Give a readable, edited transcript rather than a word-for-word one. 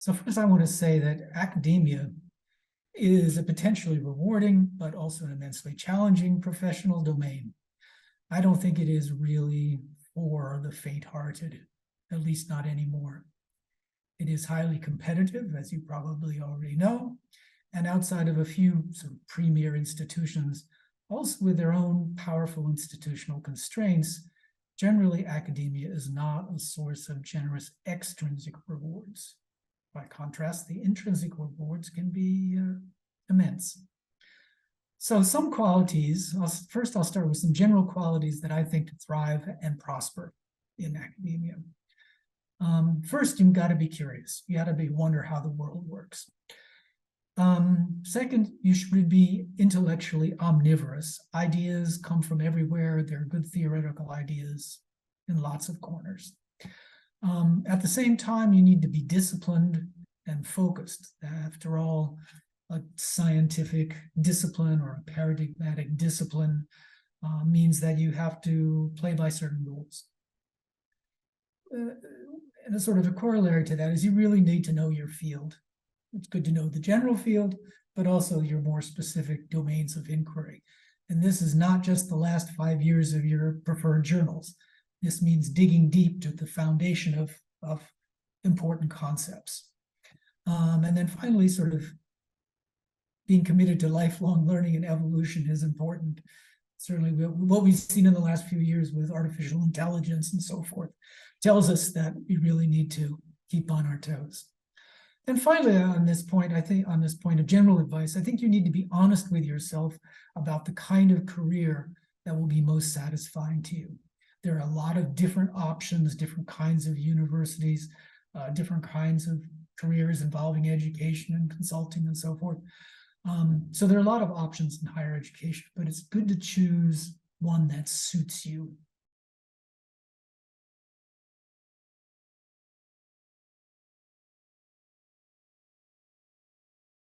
So first, I want to say that academia is a potentially rewarding, but also an immensely challenging professional domain. I don't think it is really for the faint-hearted, at least not anymore. It is highly competitive, as you probably already know, and outside of a few sort of premier institutions, also with their own powerful institutional constraints, generally academia is not a source of generous extrinsic rewards. By contrast, the intrinsic rewards can be immense. So some qualities, first I'll start with some general qualities that I think to thrive and prosper in academia. First, you've got to be curious. You got to wonder how the world works. Second, you should be intellectually omnivorous. Ideas come from everywhere. They're good theoretical ideas in lots of corners. At the same time, you need to be disciplined and focused. After all, a scientific discipline or a paradigmatic discipline means that you have to play by certain rules. And a sort of a corollary to that is you really need to know your field. It's good to know the general field, but also your more specific domains of inquiry. And this is not just the last 5 years of your preferred journals. This means digging deep to the foundation of important concepts. And then finally, sort of being committed to lifelong learning and evolution is important. Certainly what we've seen in the last few years with artificial intelligence and so forth tells us that we really need to keep on our toes. And finally, on this point, I think on this point of general advice, I think you need to be honest with yourself about the kind of career that will be most satisfying to you. There are a lot of different options, different kinds of universities, different kinds of careers involving education and consulting and so forth. So there are a lot of options in higher education, but it's good to choose one that suits you